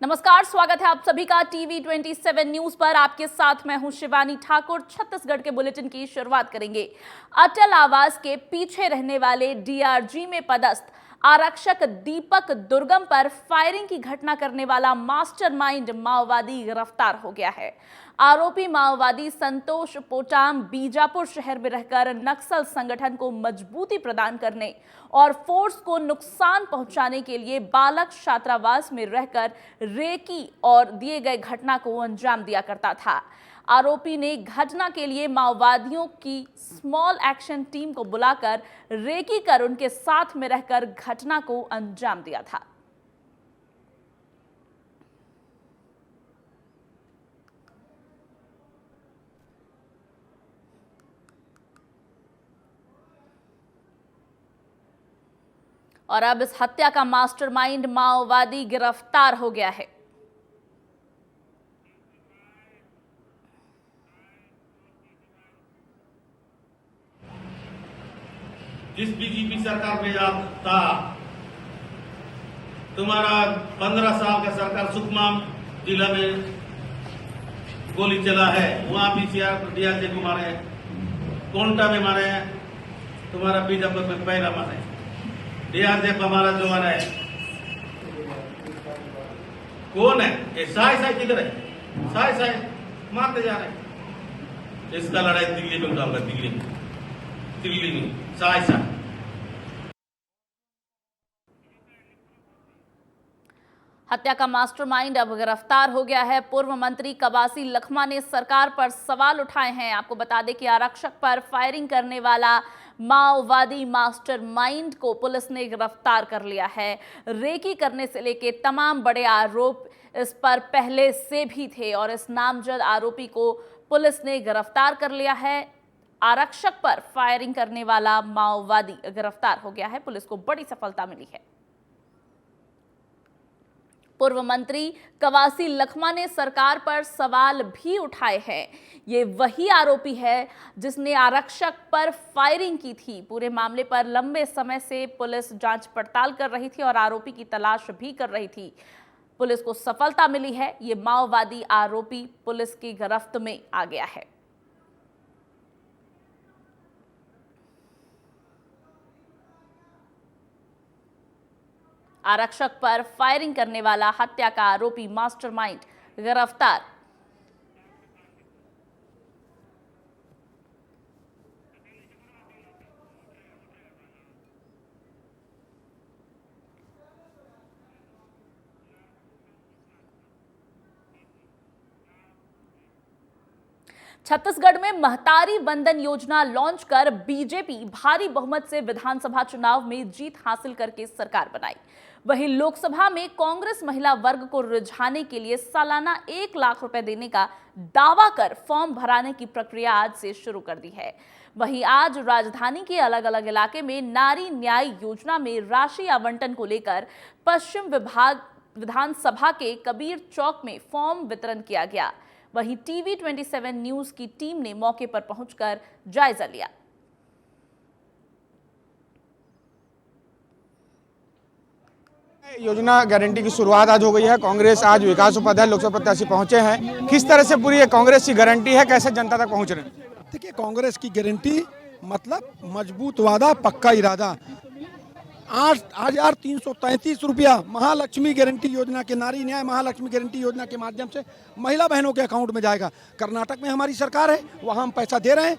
नमस्कार, स्वागत है आप सभी का टीवी 27 न्यूज पर। आपके साथ मैं हूं शिवानी ठाकुर। छत्तीसगढ़ के बुलेटिन की शुरुआत करेंगे। अटल आवास के पीछे रहने वाले डीआरजी में पदस्थ आरक्षक दीपक दुर्गम पर फायरिंग की घटना करने वाला मास्टरमाइंड माओवादी गिरफ्तार हो गया है। आरोपी माओवादी संतोष पोटाम बीजापुर शहर में रहकर नक्सल संगठन को मजबूती प्रदान करने और फोर्स को नुकसान पहुंचाने के लिए बालक छात्रावास में रहकर रेकी और दिए गए घटना को अंजाम दिया करता था। आरोपी ने घटना के लिए माओवादियों की स्मॉल एक्शन टीम को बुलाकर रेकी कर उनके साथ में रहकर घटना को अंजाम दिया था। और अब इस हत्या का मास्टरमाइंड माओवादी गिरफ्तार हो गया है। जिस बीजेपी सरकार में आप था, तुम्हारा 15 साल का सरकार सुकमा जिला में गोली चला है, वहां भी डीआरजी को मारे, कोंटा में मारे, तुम्हारा बीजापुर में पहला मारे। डीआरजी का हमारा जो मारा है कौन है? ये साय किधर है? साय मारते जा रहे हैं। इसका लड़ाई दिल्ली में उठाऊंगा, दिल्ली में साय हत्या का मास्टरमाइंड अब गिरफ्तार हो गया है। पूर्व मंत्री कवासी लखमा ने सरकार पर सवाल उठाए हैं। आपको बता दें कि आरक्षक पर फायरिंग करने वाला माओवादी मास्टरमाइंड को पुलिस ने गिरफ्तार कर लिया है। रेकी करने से लेकर तमाम बड़े आरोप इस पर पहले से भी थे और इस नामजद आरोपी को पुलिस ने गिरफ्तार कर लिया है। आरक्षक पर फायरिंग करने वाला माओवादी गिरफ्तार हो गया है। पुलिस को बड़ी सफलता मिली है। पूर्व मंत्री कवासी लखमा ने सरकार पर सवाल भी उठाए हैं। ये वही आरोपी है जिसने आरक्षक पर फायरिंग की थी। पूरे मामले पर लंबे समय से पुलिस जांच पड़ताल कर रही थी और आरोपी की तलाश भी कर रही थी। पुलिस को सफलता मिली है। ये माओवादी आरोपी पुलिस की गिरफ्त में आ गया है। आरक्षक पर फायरिंग करने वाला हत्या का आरोपी मास्टरमाइंड गिरफ्तार। छत्तीसगढ़ में महतारी वंदन योजना लॉन्च कर बीजेपी भारी बहुमत से विधानसभा चुनाव में जीत हासिल करके सरकार बनाई। वहीं लोकसभा में कांग्रेस महिला वर्ग को रिझाने के लिए सालाना 1 लाख रुपए देने का दावा कर फॉर्म भराने की प्रक्रिया आज से शुरू कर दी है। वहीं आज राजधानी के अलग अलग इलाके में नारी न्याय योजना में राशि आवंटन को लेकर पश्चिम विभाग विधानसभा के कबीर चौक में फॉर्म वितरण किया गया। वहीं टीवी 27 न्यूज की टीम ने मौके पर पहुंचकर जायजा लिया। योजना गारंटी की शुरुआत आज हो गई है। कांग्रेस आज विकास उपाध्याय लोकसभा प्रत्याशी पहुंचे हैं। किस तरह से पूरी कांग्रेस की गारंटी है, कैसे जनता तक पहुंच रहे हैं? देखिए, कांग्रेस की गारंटी मतलब मजबूत वादा, पक्का इरादा। 8,333 रुपया महालक्ष्मी गारंटी योजना के, नारी न्याय महालक्ष्मी गारंटी योजना के माध्यम से महिला बहनों के अकाउंट में जाएगा। कर्नाटक में हमारी सरकार है, वहाँ हम पैसा दे रहे हैं।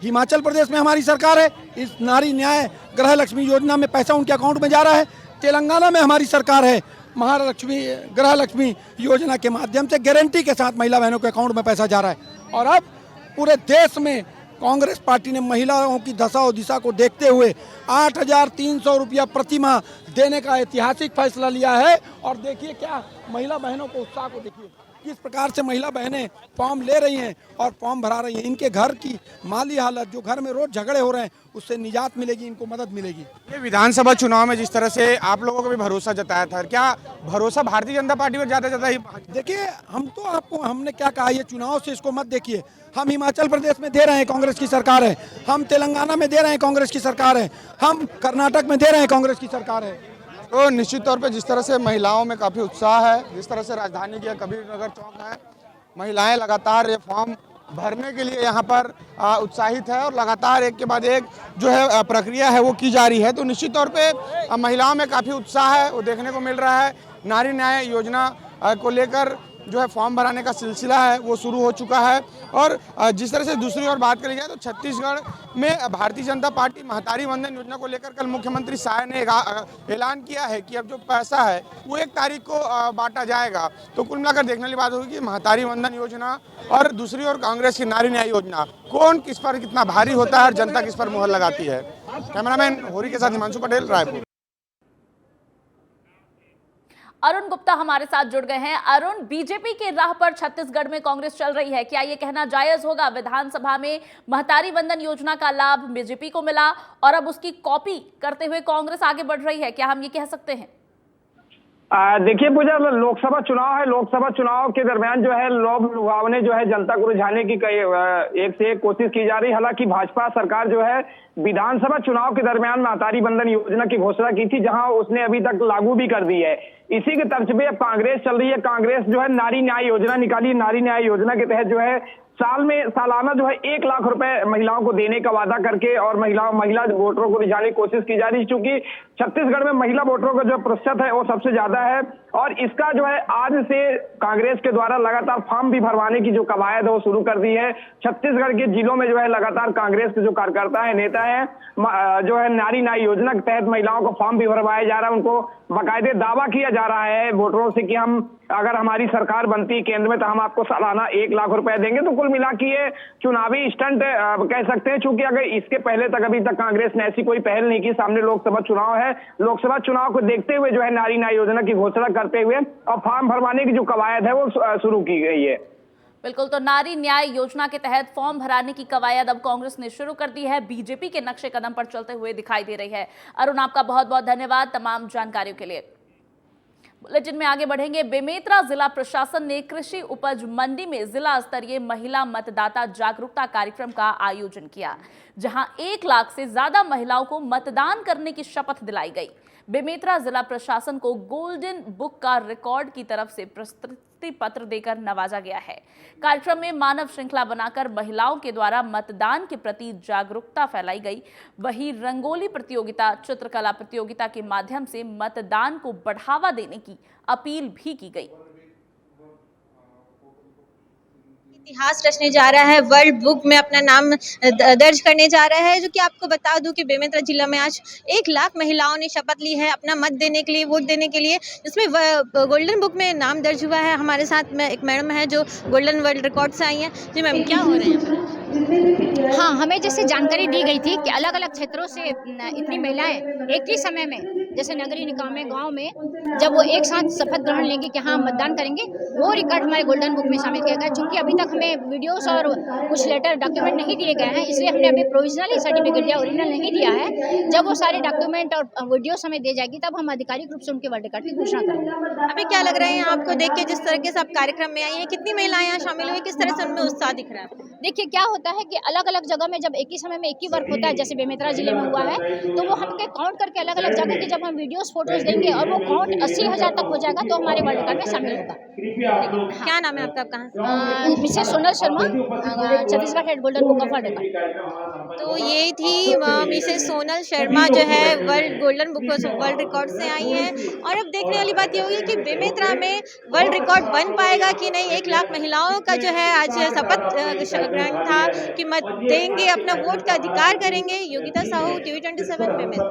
हिमाचल प्रदेश में हमारी सरकार है, इस नारी न्याय गृह लक्ष्मी योजना में पैसा उनके अकाउंट में जा रहा है। तेलंगाना में हमारी सरकार है, महालक्ष्मी गृह लक्ष्मी योजना के माध्यम से गारंटी के साथ महिला बहनों के अकाउंट में पैसा जा रहा है। और अब पूरे देश में कांग्रेस पार्टी ने महिलाओं की दशा और दिशा को देखते हुए 8,300 रुपया प्रति माह देने का ऐतिहासिक फैसला लिया है। और देखिए क्या महिला बहनों को उत्साह को देखिए, किस प्रकार से महिला बहनें फॉर्म ले रही हैं और फॉर्म भरा रही हैं। इनके घर की माली हालत, जो घर में रोज झगड़े हो रहे हैं, उससे निजात मिलेगी, इनको मदद मिलेगी। ये विधानसभा चुनाव में जिस तरह से आप लोगों को भी भरोसा जताया था, क्या भरोसा भारतीय जनता पार्टी पर ज्यादा ही? देखिए, हमने क्या कहा, ये चुनाव से इसको मत देखिए। हम हिमाचल प्रदेश में दे रहे हैं, कांग्रेस की सरकार है। हम तेलंगाना में दे रहे हैं, कांग्रेस की सरकार है। हम कर्नाटक में दे रहे हैं, कांग्रेस की सरकार है। तो निश्चित तौर पे जिस तरह से महिलाओं में काफ़ी उत्साह है, जिस तरह से राजधानी के कबीर नगर चौक है, महिलाएं लगातार ये फॉर्म भरने के लिए यहाँ पर उत्साहित है और लगातार एक के बाद एक जो है प्रक्रिया है वो की जा रही है। तो निश्चित तौर पे महिलाओं में काफ़ी उत्साह है वो देखने को मिल रहा है। नारी न्याय योजना को लेकर जो है फॉर्म भराने का सिलसिला है वो शुरू हो चुका है। और जिस तरह से दूसरी ओर बात करी जाए तो छत्तीसगढ़ में भारतीय जनता पार्टी महतारी वंदन योजना को लेकर कल मुख्यमंत्री शाह ने ऐलान किया है कि अब जो पैसा है वो 1 तारीख को बांटा जाएगा। तो कुल मिलाकर देखने वाली बात होगी कि महतारी वंदन योजना और दूसरी ओर कांग्रेस की नारी न्याय योजना, कौन किस पर कितना भारी होता है और जनता किस पर मुहर लगाती है। कैमरामैन होरी के साथ हिमांशु पटेल, रायपुर। अरुण गुप्ता हमारे साथ जुड़ गए हैं। अरुण, बीजेपी के राह पर छत्तीसगढ़ में कांग्रेस चल रही है, क्या ये कहना जायज होगा विधानसभा में महतारी वंदन योजना का लाभ बीजेपी को मिला और अब उसकी कॉपी करते हुए कांग्रेस आगे बढ़ रही है, क्या हम ये कह सकते हैं? देखिए पूजा, लोकसभा चुनाव है। लोकसभा चुनाव के दरमियान जो है लोग लुभावने जो है जनता को रिझाने की एक से एक कोशिश की जा रही है। हालांकि भाजपा सरकार जो है विधानसभा चुनाव के दरमियान महतारी वंदन योजना की घोषणा की थी, जहां उसने अभी तक लागू भी कर दी है। इसी के तर्ज पे अब कांग्रेस चल रही है। कांग्रेस जो है नारी न्याय योजना निकाली। नारी न्याय योजना के तहत जो है सालाना जो है 1 लाख रुपए महिलाओं को देने का वादा करके और महिला वोटरों को रिझाने की कोशिश की जा रही है। क्योंकि छत्तीसगढ़ में महिला वोटरों का जो प्रतिशत है वो सबसे ज्यादा है और इसका जो है आज से कांग्रेस के द्वारा लगातार फॉर्म भी भरवाने की जो कवायद है वो शुरू कर दी है। छत्तीसगढ़ के जिलों में जो है लगातार कांग्रेस के जो कार्यकर्ता है, नेता है, जो है नारी न्याय योजना के तहत महिलाओं को फॉर्म भी भरवाया जा रहा है। उनको बाकायदे दावा किया जा रहा है वोटरों से कि हम अगर हमारी सरकार बनती है केंद्र में तो हम आपको सालाना 1 लाख रुपए देंगे। तो कुल मिला के ये चुनावी स्टंट कह सकते हैं। चूंकि अगर इसके पहले तक अभी तक कांग्रेस ने ऐसी कोई पहल नहीं की। सामने लोकसभा चुनाव है, लोकसभा चुनाव को देखते हुए जो है नारी न्याय योजना की घोषणा करते हुए और फॉर्म भरवाने की जो कवायद है वो शुरू की गई है। बिल्कुल, तो नारी न्याय योजना के तहत फॉर्म भराने की कवायद अब कांग्रेस ने शुरू कर दी है, बीजेपी के नक्शे कदम पर चलते हुए दिखाई दे रही है। अरुण, आपका बहुत बहुत धन्यवाद तमाम जानकारियों के लिए। बुलेटिन में आगे बढ़ेंगे। बेमेतरा जिला प्रशासन ने कृषि उपज मंडी में जिला स्तरीय महिला मतदाता जागरूकता कार्यक्रम का आयोजन किया, जहां 1 लाख से ज्यादा महिलाओं को मतदान करने की शपथ दिलाई गई। बेमेतरा जिला प्रशासन को गोल्डन बुक का रिकॉर्ड की तरफ से प्रशस्ति पत्र देकर नवाजा गया है। कार्यक्रम में मानव श्रृंखला बनाकर महिलाओं के द्वारा मतदान के प्रति जागरूकता फैलाई गई। वहीं रंगोली प्रतियोगिता, चित्रकला प्रतियोगिता के माध्यम से मतदान को बढ़ावा देने की अपील भी की गई। इतिहास रचने जा रहा है, वर्ल्ड बुक में अपना नाम दर्ज करने जा रहा है। जो कि आपको बता दूं कि बेमेतरा जिला में आज 1 लाख महिलाओं ने शपथ ली है अपना मत देने के लिए, वोट देने के लिए, जिसमें गोल्डन बुक में नाम दर्ज हुआ है। हमारे साथ में एक मैडम है जो गोल्डन वर्ल्ड रिकॉर्ड से आई हैं। जी मैम, क्या हो रहे हैं? हाँ, हमें जैसे जानकारी दी गई थी कि अलग अलग क्षेत्रों से इतनी महिलाएं एक ही समय में, जैसे नगरीय निकाय में, गाँव में, जब वो एक साथ शपथ ग्रहण लेंगे कि हाँ मतदान करेंगे, वो रिकॉर्ड हमारे गोल्डन बुक में शामिल किया गया। चूँकि अभी तक हमें वीडियोस और कुछ लेटर डॉक्यूमेंट नहीं दिए गए हैं, इसलिए हमने अभी प्रोविजनली सर्टिफिकेट या ओरिजिनल नहीं दिया है। जब वो सारे डॉक्यूमेंट और वीडियोस हमें दे जाएगी तब हम आधिकारिक रूप से उनके वर्ल्ड रिकॉर्ड की घोषणा करेंगे। अभी क्या लग रहा है आपको देख के, जिस तरीके से आप कार्यक्रम में आई हैं, कितनी महिलाएं यहाँ शामिल हुई, किस तरह से उनमें उत्साह दिख रहा है? देखिए क्या होता है कि अलग अलग जगह में जब एक ही समय में एक ही वर्क होता है, जैसे बेमेतरा जिले में हुआ है, तो वो हमके काउंट करके अलग अलग जगह के जब हम वीडियोस फोटोज देंगे और वो काउंट 80,000 तक हो जाएगा तो हमारे वर्ल्ड रिकॉर्ड में शामिल होगा। क्या नाम है आपका? कहाँ से? Mrs Sonal Sharma, Chhattisgarh head golden book of world record. तो ये थी मिसेस सोनल शर्मा जो है world golden book of world record से आई हैं। और अब देखने वाली बात ये होगी कि बेमेतरा में वर्ल्ड रिकॉर्ड बन पाएगा कि नहीं। 1 लाख महिलाओं का जो है आज शपथ ग्रहण था कि मत देंगे, अपना वोट का अधिकार करेंगे। योगिता साहू, टीवी 27 बेमेतरा।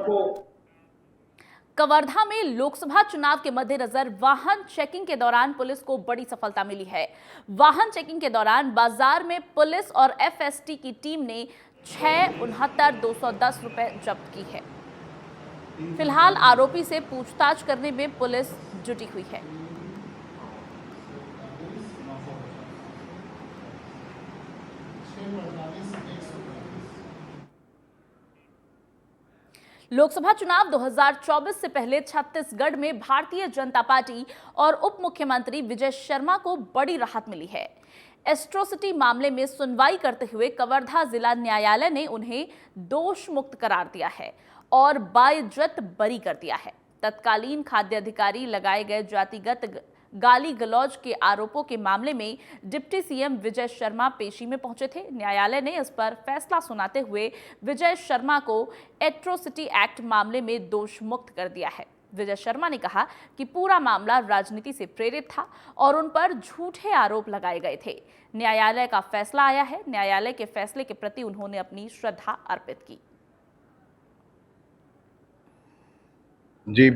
कवर्धा में लोकसभा चुनाव के मद्देनजर वाहन चेकिंग के दौरान पुलिस को बड़ी सफलता मिली है। वाहन चेकिंग के दौरान बाजार में पुलिस और एफएसटी की टीम ने 669,210 रुपए जब्त की है। फिलहाल आरोपी से पूछताछ करने में पुलिस जुटी हुई है। लोकसभा चुनाव 2024 से पहले छत्तीसगढ़ में भारतीय जनता पार्टी और उप मुख्यमंत्री विजय शर्मा को बड़ी राहत मिली है। एट्रोसिटी मामले में सुनवाई करते हुए कवर्धा जिला न्यायालय ने उन्हें दोष मुक्त करार दिया है और बाइज्जत बरी कर दिया है। तत्कालीन खाद्य अधिकारी लगाए गए जातिगत गाली गलौज के आरोपों के मामले में डिप्टी सीएम विजय शर्मा पेशी में पहुंचे थे। न्यायालय ने इस पर फैसला सुनाते हुए विजय शर्मा को एट्रोसिटी एक्ट मामले में दोष मुक्त कर दिया है। विजय शर्मा ने कहा कि पूरा मामला राजनीति से प्रेरित था और उन पर झूठे आरोप लगाए गए थे। न्यायालय का फैसला आया है। न्यायालय के फैसले के प्रति उन्होंने अपनी श्रद्धा अर्पित की। जी,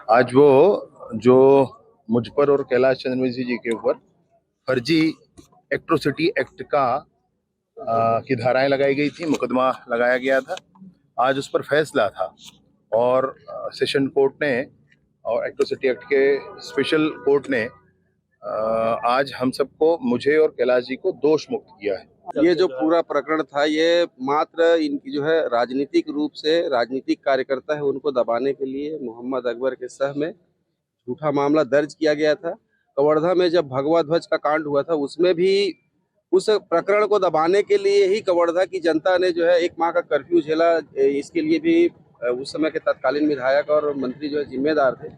आज वो जो मुझ पर और कैलाश चंद्रवंशी जी के ऊपर फर्जी एट्रोसिटी एक्ट की धाराएं लगाई गई थी, मुकदमा लगाया गया था, आज उस पर फैसला था और सेशन कोर्ट ने और एट्रोसिटी एक्ट के स्पेशल कोर्ट ने आज हम सबको, मुझे और कैलाश जी को दोष मुक्त किया है। ये जो पूरा प्रकरण था ये मात्र इनकी जो है राजनीतिक रूप से राजनीतिक कार्यकर्ता है उनको दबाने के लिए मोहम्मद अकबर के सह में झूठा मामला दर्ज किया गया था। कवर्धा में जब भगवा ध्वज का कांड हुआ था उसमें भी उस प्रकरण को दबाने के लिए ही कवर्धा की जनता ने जो है 1 माह का कर्फ्यू झेला। इसके लिए भी उस समय के तत्कालीन विधायक और मंत्री जो है जिम्मेदार थे।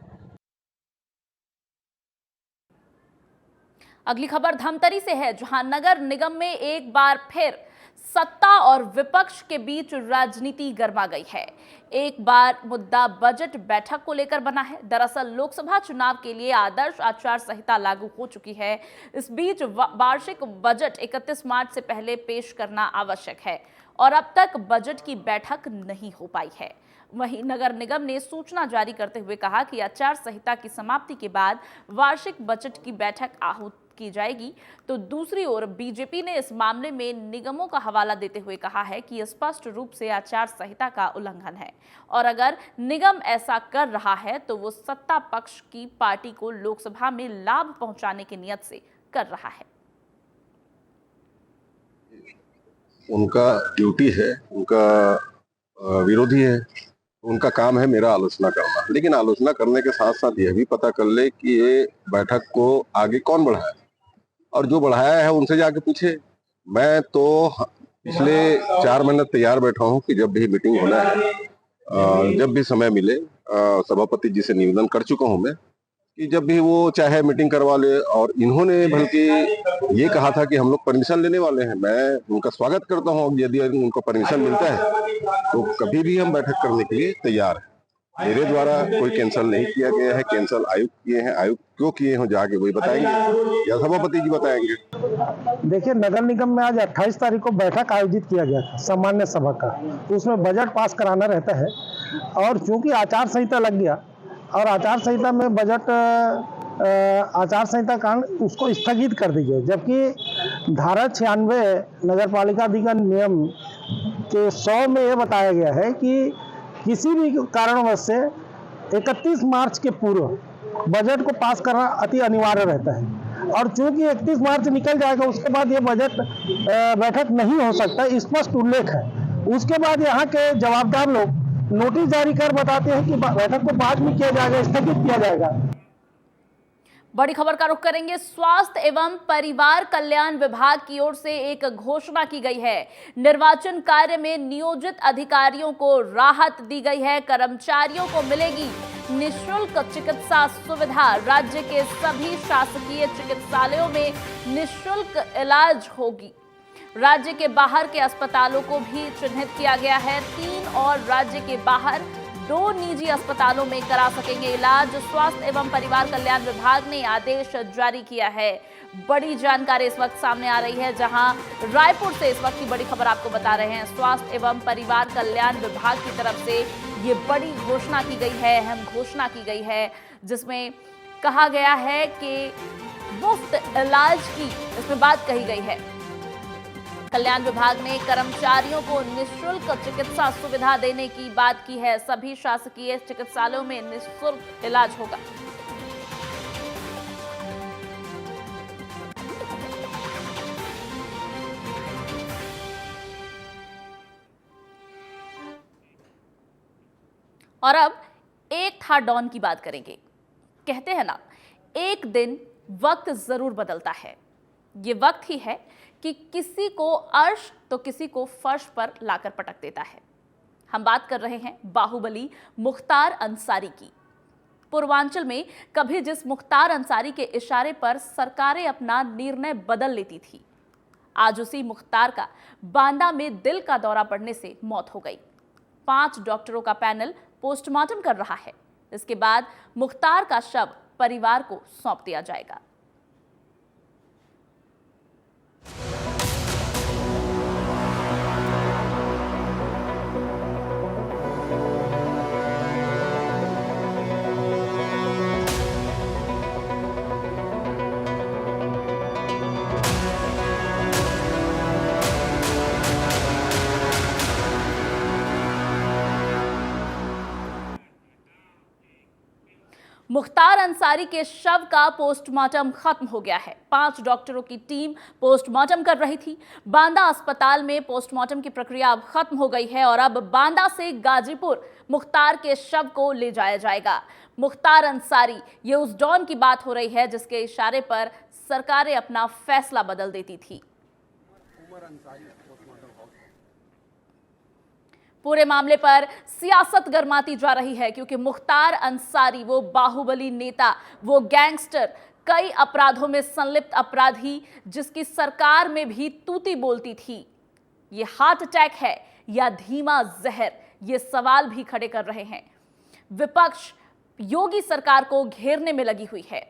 अगली खबर धमतरी से है, जहां नगर निगम में एक बार फिर सत्ता और विपक्ष के बीच राजनीति गर्मा गई है। एक बार मुद्दा बजट बैठक को लेकर बना है। दरअसल लोकसभा चुनाव के लिए आदर्श आचार संहिता लागू हो चुकी है। इस बीच वार्षिक बजट 31 मार्च से पहले पेश करना आवश्यक है और अब तक बजट की बैठक नहीं हो पाई है। वहीं नगर निगम ने सूचना जारी करते हुए कहा कि आचार संहिता की समाप्ति के बाद वार्षिक बजट की बैठक आहूत की जाएगी। तो दूसरी ओर बीजेपी ने इस मामले में निगमों का हवाला देते हुए कहा है कि स्पष्ट रूप से आचार संहिता का उल्लंघन है और अगर निगम ऐसा कर रहा है तो वो सत्ता पक्ष की पार्टी को लोकसभा में लाभ पहुंचाने की नियत से कर रहा है। उनका ड्यूटी है, उनका विरोधी है, उनका काम है मेरा आलोचना करना, लेकिन आलोचना करने के साथ साथ यह भी पता कर ले कि ये बैठक को आगे कौन बढ़ाया और जो बढ़ाया है उनसे जाके पूछे। मैं तो पिछले 4 महीने तैयार बैठा हूं कि जब भी मीटिंग होना है, जब भी समय मिले, सभापति जी से निवेदन कर चुका हूं मैं कि जब भी वो चाहे मीटिंग करवा ले, और इन्होंने बल्कि ये कहा था कि हम लोग परमिशन लेने वाले हैं। मैं उनका स्वागत करता हूं, यदि उनको परमिशन मिलता है तो कभी भी हम बैठक करने के लिए तैयार हैं। मेरे द्वारा कोई कैंसिल नहीं किया गया है, कैंसिल आयुक्त किए हैं। आयुक्त क्यों किए हो जाके वही बताएंगे या सभापति जी बताएंगे। देखिए, नगर निगम में आज 28 तारीख को बैठक आयोजित किया गया था सामान्य सभा का, तो उसमें बजट पास कराना रहता है और चूंकि आचार संहिता लग गया और आचार संहिता में बजट आचार संहिता कांड उसको स्थगित कर दीजिए, जबकि धारा 96 नगर पालिका अधिनियम नियम के 100 में यह बताया गया है कि किसी भी कारणवश से 31 मार्च के पूर्व बजट को पास करना अति अनिवार्य रहता है और चूंकि 31 मार्च निकल जाएगा उसके बाद ये बजट बैठक नहीं हो सकता, स्पष्ट उल्लेख है। उसके बाद यहाँ के जवाबदार लोग नोटिस जारी कर बताते हैं कि बैठक को बाद में किया जाएगा, स्थगित किया जाएगा। बड़ी खबर का रुख करेंगे। स्वास्थ्य एवं परिवार कल्याण विभाग की ओर से एक घोषणा की गई है। निर्वाचन कार्य में नियोजित अधिकारियों को राहत दी गई है। कर्मचारियों को मिलेगी निःशुल्क चिकित्सा सुविधा। राज्य के सभी शासकीय चिकित्सालयों में निःशुल्क इलाज होगी। राज्य के बाहर के अस्पतालों को भी चिन्हित किया गया है। 3 और राज्य के बाहर 2 निजी अस्पतालों में करा सकेंगे इलाज। स्वास्थ्य एवं परिवार कल्याण विभाग ने आदेश जारी किया है। बड़ी जानकारी इस वक्त सामने आ रही है, जहां रायपुर से इस वक्त की बड़ी खबर आपको बता रहे हैं। स्वास्थ्य एवं परिवार कल्याण विभाग की तरफ से ये बड़ी घोषणा की गई है, अहम घोषणा की गई है, जिसमें कहा गया है कि मुफ्त इलाज की इसमें बात कही गई है। कल्याण विभाग ने कर्मचारियों को निःशुल्क चिकित्सा सुविधा देने की बात की है। सभी शासकीय चिकित्सालयों में निःशुल्क इलाज होगा। और अब एक था डॉन की बात करेंगे। कहते हैं ना, एक दिन वक्त जरूर बदलता है। ये वक्त ही है कि किसी को अर्श तो किसी को फर्श पर लाकर पटक देता है। हम बात कर रहे हैं बाहुबली मुख्तार अंसारी की। पूर्वांचल में कभी जिस मुख्तार अंसारी के इशारे पर सरकारें अपना निर्णय बदल लेती थी, आज उसी मुख्तार का बांदा में दिल का दौरा पड़ने से मौत हो गई। 5 डॉक्टरों का पैनल पोस्टमार्टम कर रहा है। इसके बाद मुख्तार का शव परिवार को सौंप दिया जाएगा। मुख्तार अंसारी के शव का पोस्टमार्टम खत्म हो गया है। 5 डॉक्टरों की टीम पोस्टमार्टम कर रही थी। बांदा अस्पताल में पोस्टमार्टम की प्रक्रिया अब खत्म हो गई है और अब बांदा से गाजीपुर मुख्तार के शव को ले जाया जाएगा। मुख्तार अंसारी, ये उस डॉन की बात हो रही है जिसके इशारे पर सरकारें अपना फैसला बदल देती थी। पूरे मामले पर सियासत गरमाती जा रही है क्योंकि मुख्तार अंसारी वो बाहुबली नेता, वो गैंगस्टर, कई अपराधों में संलिप्त अपराधी जिसकी सरकार में भी तूती बोलती थी। ये हार्ट अटैक है या धीमा जहर, ये सवाल भी खड़े कर रहे हैं। विपक्ष योगी सरकार को घेरने में लगी हुई है।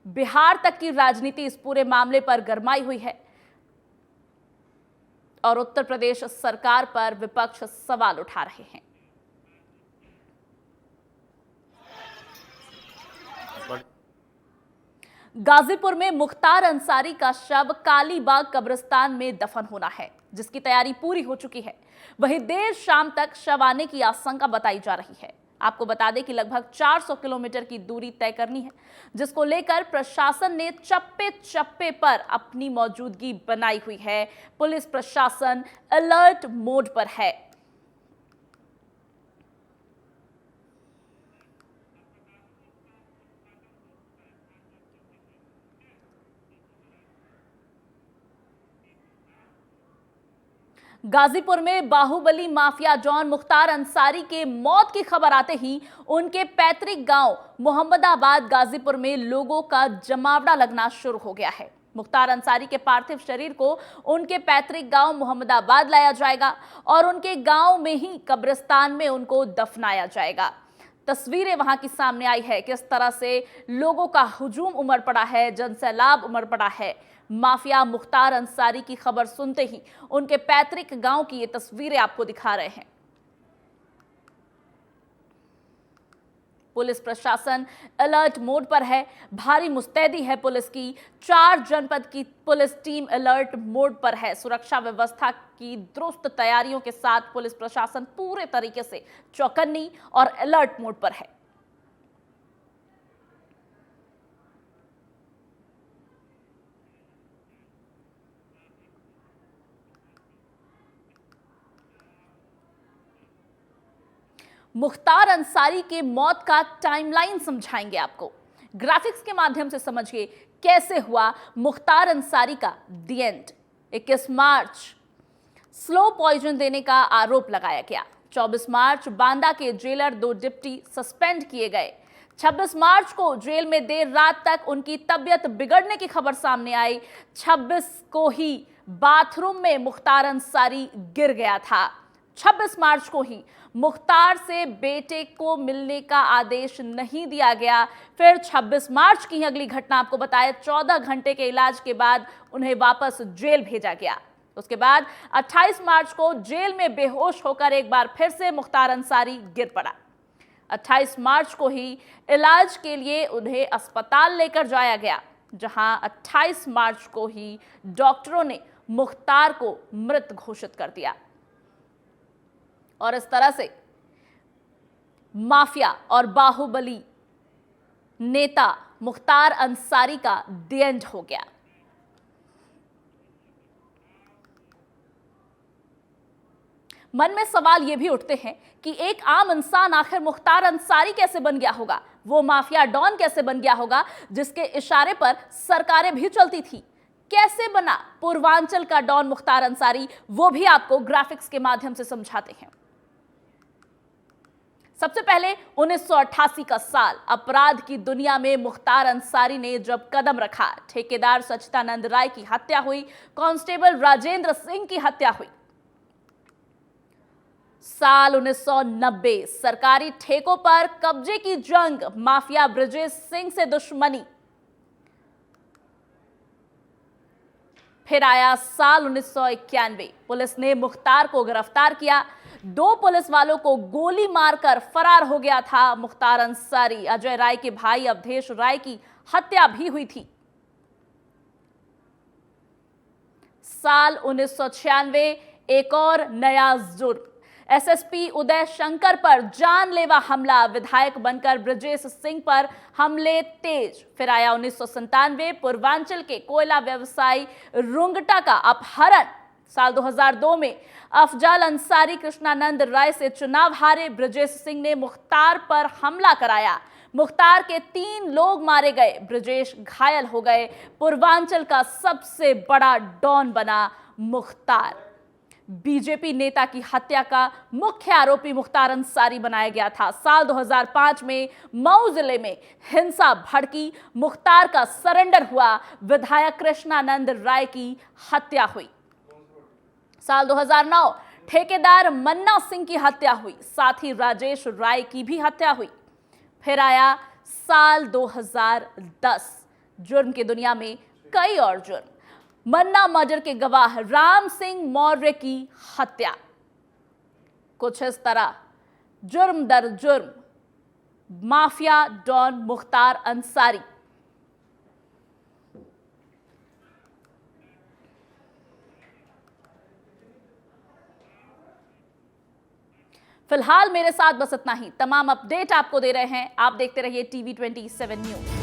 बिहार तक की राजनीति इस पूरे मामले पर गरमाई हुई है और उत्तर प्रदेश सरकार पर विपक्ष सवाल उठा रहे हैं। गाजीपुर में मुख्तार अंसारी का शव कालीबाग कब्रिस्तान में दफन होना है, जिसकी तैयारी पूरी हो चुकी है। वहीं देर शाम तक शव आने की आशंका बताई जा रही है। आपको बता दें कि लगभग 400 किलोमीटर की दूरी तय करनी है, जिसको लेकर प्रशासन ने चप्पे चप्पे पर अपनी मौजूदगी बनाई हुई है। पुलिस प्रशासन अलर्ट मोड पर है। गाजीपुर में बाहुबली माफिया डॉन मुख्तार अंसारी के मौत की खबर आते ही उनके पैतृक गांव मोहम्मदाबाद गाजीपुर में लोगों का जमावड़ा लगना शुरू हो गया है। मुख्तार अंसारी के पार्थिव शरीर को उनके पैतृक गांव मोहम्मदाबाद लाया जाएगा और उनके गांव में ही कब्रिस्तान में उनको दफनाया जाएगा। तस्वीरें वहां की सामने आई है, किस तरह से लोगों का हुजूम उमड़ पड़ा है, जनसैलाब उमड़ पड़ा है। माफिया मुख्तार अंसारी की खबर सुनते ही उनके पैतृक गांव की ये तस्वीरें आपको दिखा रहे हैं। पुलिस प्रशासन अलर्ट मोड पर है, भारी मुस्तैदी है पुलिस की। 4 जनपद की पुलिस टीम अलर्ट मोड पर है। सुरक्षा व्यवस्था की दुरुस्त तैयारियों के साथ पुलिस प्रशासन पूरे तरीके से चौकन्नी और अलर्ट मोड पर है। मुख्तार अंसारी के मौत का टाइमलाइन समझाएंगे आपको। ग्राफिक्स के माध्यम से समझिए कैसे हुआ मुख्तार अंसारी का दी एंड। 21 मार्च स्लो पॉइजन देने का आरोप लगाया गया। 24 मार्च बांदा के जेलर 2 डिप्टी सस्पेंड किए गए। 26 मार्च को जेल में देर रात तक उनकी तबीयत बिगड़ने की खबर सामने आई। 26 को ही बाथरूम में मुख्तार अंसारी गिर गया था। 26 मार्च को ही मुख्तार से बेटे को मिलने का आदेश नहीं दिया गया। फिर 26 मार्च की अगली घटना आपको बताए, 14 घंटे के इलाज के बाद उन्हें वापस जेल भेजा गया। उसके बाद 28 मार्च को जेल में बेहोश होकर एक बार फिर से मुख्तार अंसारी गिर पड़ा। 28 मार्च को ही इलाज के लिए उन्हें अस्पताल लेकर जाया गया, जहां 28 मार्च को ही डॉक्टरों ने मुख्तार को मृत घोषित कर दिया। और इस तरह से माफिया और बाहुबली नेता मुख्तार अंसारी का दी एंड हो गया। मन में सवाल यह भी उठते हैं कि एक आम इंसान आखिर मुख्तार अंसारी कैसे बन गया होगा, वो माफिया डॉन कैसे बन गया होगा जिसके इशारे पर सरकारें भी चलती थी। कैसे बना पूर्वांचल का डॉन मुख्तार अंसारी, वो भी आपको ग्राफिक्स के माध्यम से समझाते हैं। सबसे पहले 1988 का साल, अपराध की दुनिया में मुख्तार अंसारी ने जब कदम रखा, ठेकेदार सच्चिदानंद राय की हत्या हुई, कांस्टेबल राजेंद्र सिंह की हत्या हुई। साल 1990, सरकारी ठेकों पर कब्जे की जंग, माफिया ब्रजेश सिंह से दुश्मनी। फिर आया साल 1991, पुलिस ने मुख्तार को गिरफ्तार किया। 2 पुलिस वालों को गोली मारकर फरार हो गया था मुख्तार अंसारी। अजय राय के भाई अवधेश राय की हत्या भी हुई थी। साल 1996, एक और नया जुर्म, एसएसपी उदय शंकर पर जानलेवा हमला, विधायक बनकर ब्रजेश सिंह पर हमले तेज। फिर आया 1997, पूर्वांचल के कोयला व्यवसायी रुंगटा का अपहरण। साल 2002 में अफजाल अंसारी कृष्णानंद राय से चुनाव हारे, ब्रजेश सिंह ने मुख्तार पर हमला कराया, मुख्तार के 3 लोग मारे गए, ब्रजेश घायल हो गए। पूर्वांचल का सबसे बड़ा डॉन बना मुख्तार। बीजेपी नेता की हत्या का मुख्य आरोपी मुख्तार अंसारी बनाया गया था। साल 2005 में मऊ जिले में हिंसा भड़की, मुख्तार का सरेंडर हुआ, विधायक कृष्णानंद राय की हत्या हुई। साल 2009, ठेकेदार मन्ना सिंह की हत्या हुई, साथ ही राजेश राय की भी हत्या हुई। फिर आया साल 2010, जुर्म की दुनिया में कई और जुर्म, मन्ना मर्डर के गवाह राम सिंह मौर्य की हत्या। कुछ इस तरह जुर्म दर जुर्म, माफिया डॉन मुख्तार अंसारी। फिलहाल मेरे साथ बस इतना ही। तमाम अपडेट आपको दे रहे हैं, आप देखते रहिए TV 27 न्यूज।